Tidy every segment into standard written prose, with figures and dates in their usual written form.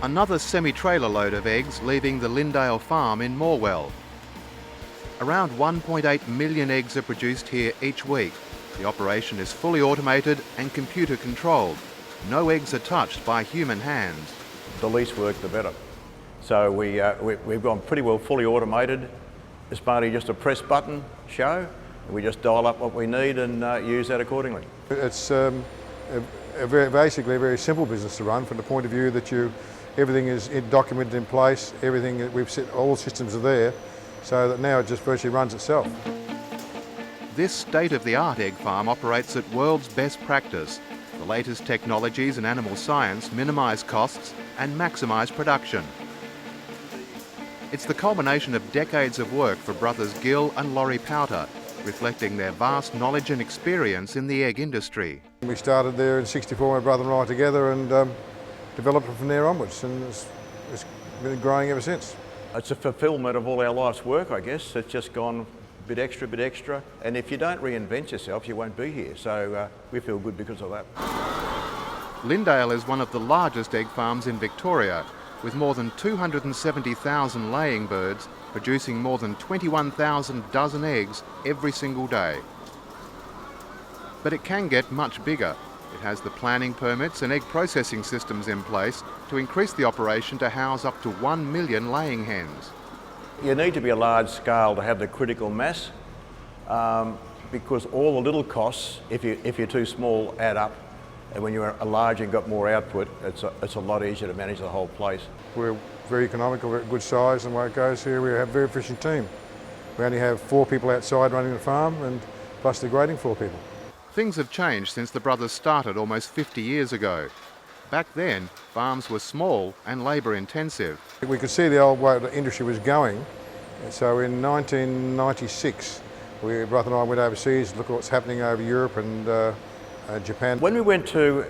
Another semi-trailer load of eggs leaving the Lyndale farm in Morwell. Around 1.8 million eggs are produced here each week. The operation is fully automated and computer controlled. No eggs are touched by human hands. The least work, the better. So we've gone pretty well fully automated. It's partly just a press button show. We just dial up what we need and use that accordingly. It's basically a very simple business to run from the point of view that everything is documented in place, everything we've set, all systems are there, so that now it just virtually runs itself. This state-of-the-art egg farm operates at world's best practice. The latest technologies in animal science minimise costs and maximise production. It's the culmination of decades of work for brothers Gill and Laurie Powter, reflecting their vast knowledge and experience in the egg industry. We started there in '64, my brother and I together, and developed it from there onwards, and it's been growing ever since. It's a fulfilment of all our life's work, I guess. It's just gone bit extra, and if you don't reinvent yourself, you won't be here. So we feel good because of that. Lyndale is one of the largest egg farms in Victoria, with more than 270,000 laying birds producing more than 21,000 dozen eggs every single day. But it can get much bigger. It has the planning permits and egg processing systems in place to increase the operation to house up to 1 million laying hens. You need to be a large scale to have the critical mass, because all the little costs, if you're too small, add up. And when you're a large and got more output, it's a lot easier to manage the whole place. We're very economical, very good size, and the way it goes here, we have a very efficient team. We only have 4 people outside running the farm, and plus the grading 4 people. Things have changed since the brothers started almost 50 years ago. Back then, farms were small and labour intensive. We could see the old way the industry was going, so in 1996, brother and I went overseas to look at what's happening over Europe and Japan. When we went to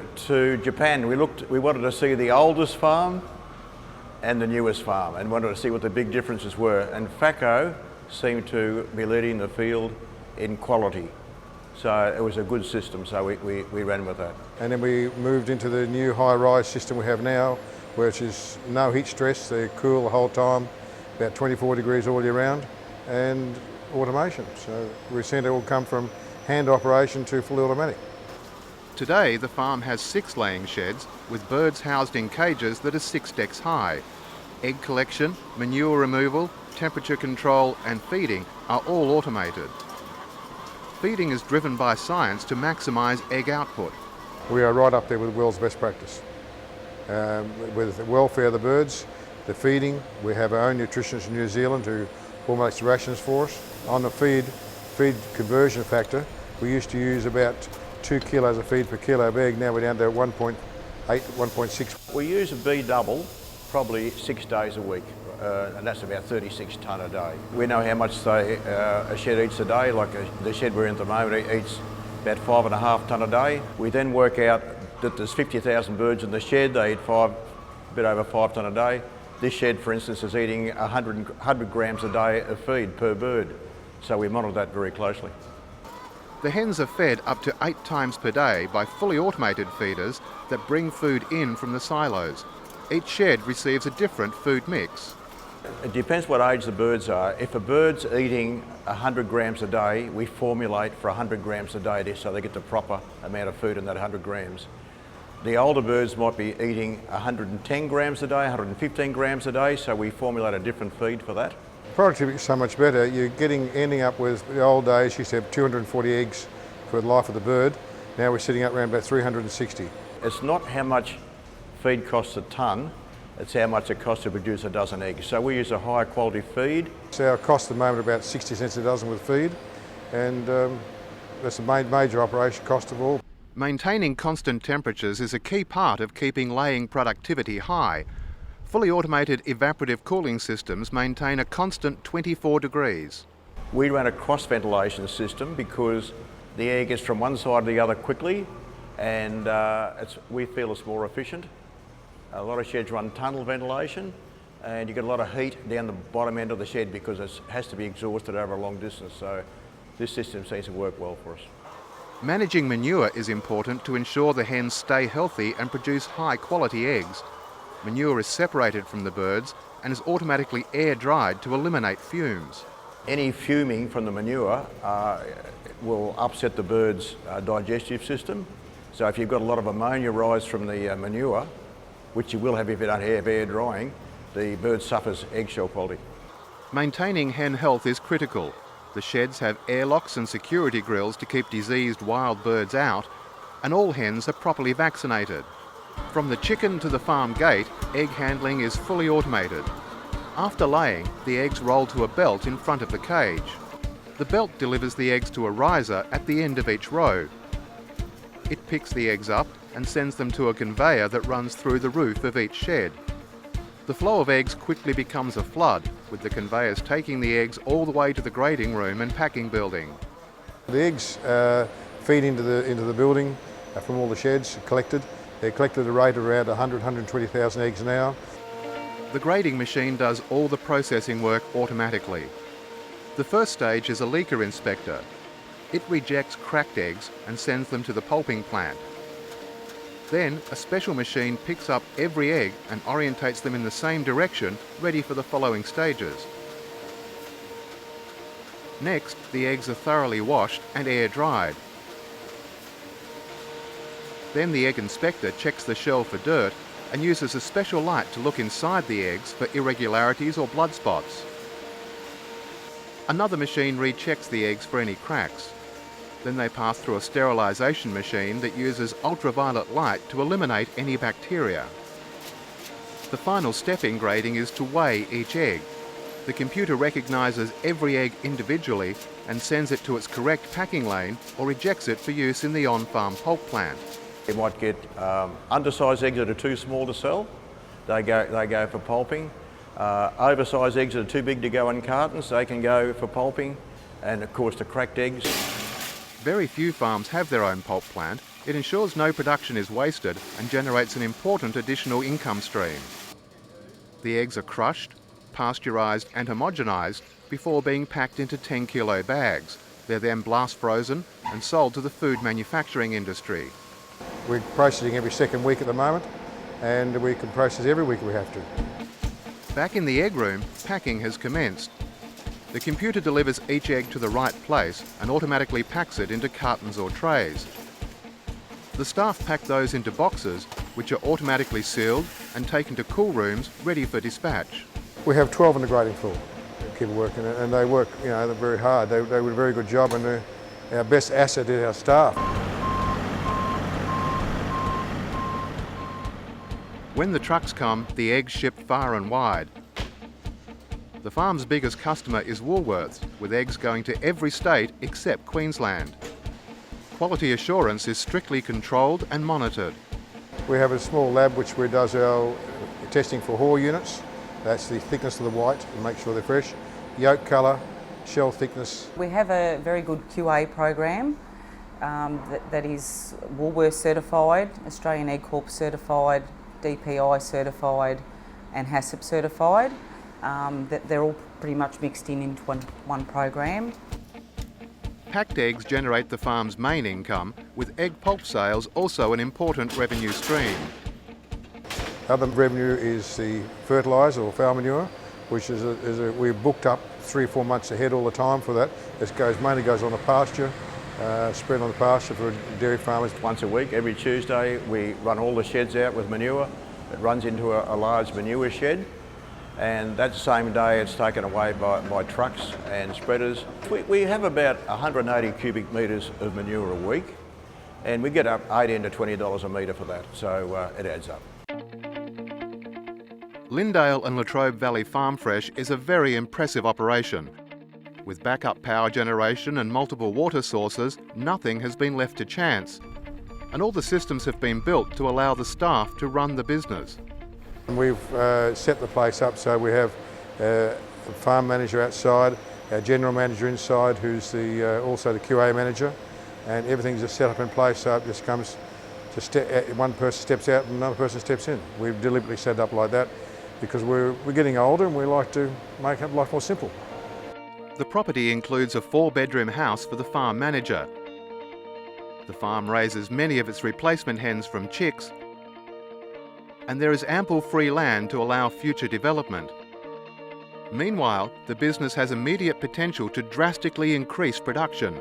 Japan, we wanted to see the oldest farm and the newest farm, and wanted to see what the big differences were. And FACO seemed to be leading the field in quality. So it was a good system, so we ran with that. And then we moved into the new high-rise system we have now, which is no heat stress, they're cool the whole time, about 24 degrees all year round, and automation. So we've seen it all come from hand operation to fully automatic. Today, the farm has 6 laying sheds with birds housed in cages that are 6 decks high. Egg collection, manure removal, temperature control and feeding are all automated. Feeding is driven by science to maximise egg output. We are right up there with the world's best practice. With the welfare of the birds, the feeding, we have our own nutritionist in New Zealand who formulates the rations for us. On the feed conversion factor, we used to use about 2 kilos of feed per kilo of egg, now we're down to 1.8, 1.6. We use a bee double probably 6 days a week, and that's about 36 tonne a day. We know how much a shed eats a day, like the shed we're in at the moment eats about 5.5 tonne a day. We then work out that there's 50,000 birds in the shed, they eat a bit over 5 tonne a day. This shed, for instance, is eating 100 grams a day of feed per bird, so we monitor that very closely. The hens are fed up to 8 times per day by fully automated feeders that bring food in from the silos. Each shed receives a different food mix. It depends what age the birds are. If a bird's eating 100 grams a day, we formulate for 100 grams a day so they get the proper amount of food in that 100 grams. The older birds might be eating 110 grams a day, 115 grams a day, so we formulate a different feed for that. Productivity is so much better. You're ending up with, the old days, you used to have 240 eggs for the life of the bird. Now we're sitting up around about 360. It's not how much feed costs a tonne, it's how much it costs to produce a dozen eggs. So we use a higher quality feed. So our cost at the moment about 60 cents a dozen with feed, and that's the major operation cost of all. Maintaining constant temperatures is a key part of keeping laying productivity high. Fully automated evaporative cooling systems maintain a constant 24 degrees. We run a cross ventilation system because the air gets from one side to the other quickly, and we feel it's more efficient. A lot of sheds run tunnel ventilation, and you get a lot of heat down the bottom end of the shed because it has to be exhausted over a long distance, so this system seems to work well for us. Managing manure is important to ensure the hens stay healthy and produce high quality eggs. Manure is separated from the birds and is automatically air-dried to eliminate fumes. Any fuming from the manure will upset the bird's digestive system. So if you've got a lot of ammonia rise from the manure, which you will have if you don't have air drying, the bird suffers eggshell quality. Maintaining hen health is critical. The sheds have airlocks and security grills to keep diseased wild birds out, and all hens are properly vaccinated. From the chicken to the farm gate, egg handling is fully automated. After laying, the eggs roll to a belt in front of the cage. The belt delivers the eggs to a riser at the end of each row. It picks the eggs up and sends them to a conveyor that runs through the roof of each shed. The flow of eggs quickly becomes a flood, with the conveyors taking the eggs all the way to the grading room and packing building. The eggs feed into the building from all the sheds collected. They're collected at a rate of around 120,000 eggs an hour. The grading machine does all the processing work automatically. The first stage is a leaker inspector. It rejects cracked eggs and sends them to the pulping plant. Then a special machine picks up every egg and orientates them in the same direction, ready for the following stages. Next, the eggs are thoroughly washed and air-dried. Then the egg inspector checks the shell for dirt and uses a special light to look inside the eggs for irregularities or blood spots. Another machine rechecks the eggs for any cracks. Then they pass through a sterilisation machine that uses ultraviolet light to eliminate any bacteria. The final step in grading is to weigh each egg. The computer recognises every egg individually and sends it to its correct packing lane or rejects it for use in the on-farm pulp plant. You might get undersized eggs that are too small to sell. They go for pulping. Oversized eggs that are too big to go in cartons, they can go for pulping. And of course the cracked eggs. Very few farms have their own pulp plant. It ensures no production is wasted and generates an important additional income stream. The eggs are crushed, pasteurised and homogenised before being packed into 10-kilo bags. They're then blast frozen and sold to the food manufacturing industry. We're processing every second week at the moment, and we can process every week if we have to. Back in the egg room, packing has commenced. The computer delivers each egg to the right place and automatically packs it into cartons or trays. The staff pack those into boxes, which are automatically sealed and taken to cool rooms ready for dispatch. We have 12 on the grading floor that keep working, and they work, they're very hard. They do a very good job, and our best asset is our staff. When the trucks come, the eggs ship far and wide. The farm's biggest customer is Woolworths, with eggs going to every state except Queensland. Quality assurance is strictly controlled and monitored. We have a small lab which does our testing for haw units. That's the thickness of the white to make sure they're fresh. Yolk colour, shell thickness. We have a very good QA program that is Woolworths certified, Australian Egg Corp certified, DPI certified and HACCP certified. They're all pretty much mixed into one program. Packed eggs generate the farm's main income, with egg pulp sales also an important revenue stream. Other revenue is the fertiliser or fowl manure, which we're booked up 3 or 4 months ahead all the time for that. It mainly goes on the pasture, spread on the pasture for dairy farmers. Once a week, every Tuesday, we run all the sheds out with manure. It runs into a large manure shed, and that same day it's taken away by trucks and spreaders. We have about 180 cubic metres of manure a week, and we get up $18 to $20 a metre for that, so it adds up. Lyndale and Latrobe Valley Farm Fresh is a very impressive operation. With backup power generation and multiple water sources, nothing has been left to chance. And all the systems have been built to allow the staff to run the business. We've set the place up so we have a farm manager outside, our general manager inside, who's also the QA manager, and everything's just set up in place so it just comes to one person steps out and another person steps in. We've deliberately set it up like that because we're getting older and we like to make life more simple. The property includes a 4-bedroom house for the farm manager. The farm raises many of its replacement hens from chicks and there is ample free land to allow future development. Meanwhile, the business has immediate potential to drastically increase production.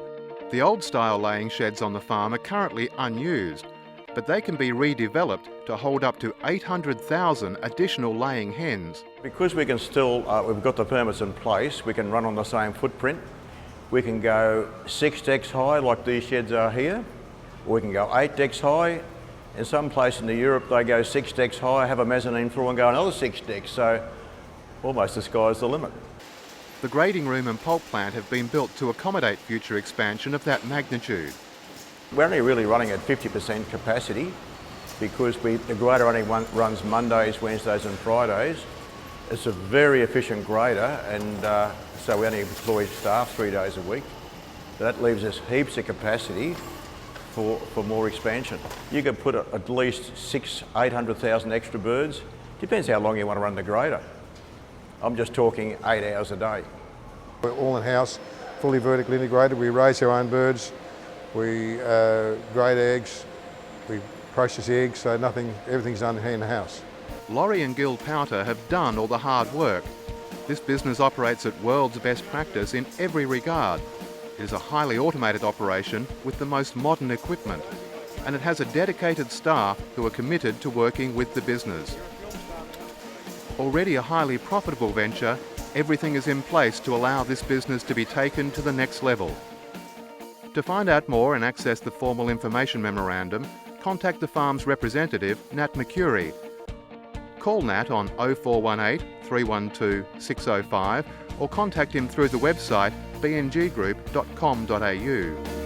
The old-style laying sheds on the farm are currently unused, but they can be redeveloped to hold up to 800,000 additional laying hens. Because we can still, we've got the permits in place, we can run on the same footprint. We can go 6 decks high like these sheds are here, or we can go 8 decks high. In some places in Europe they go 6 decks high, have a mezzanine floor and go another 6 decks, so almost the sky's the limit. The grading room and pulp plant have been built to accommodate future expansion of that magnitude. We're only really running at 50% capacity because the grader only runs Mondays, Wednesdays and Fridays. It's a very efficient grader, and so we only employ staff 3 days a week. So that leaves us heaps of capacity for more expansion. You could put at least 600,000-800,000 extra birds. Depends how long you want to run the grader. I'm just talking 8 hours a day. We're all in-house, fully vertically integrated. We raise our own birds, we grade eggs, we process eggs, so everything's done here in the house. Laurie and Gil Powter have done all the hard work. This business operates at world's best practice in every regard. It is a highly automated operation with the most modern equipment, and it has a dedicated staff who are committed to working with the business. Already a highly profitable venture, everything is in place to allow this business to be taken to the next level. To find out more and access the formal information memorandum, contact the farm's representative, Nat Mercuri. Call Nat on 0418 312 605 or contact him through the website bnggroup.com.au.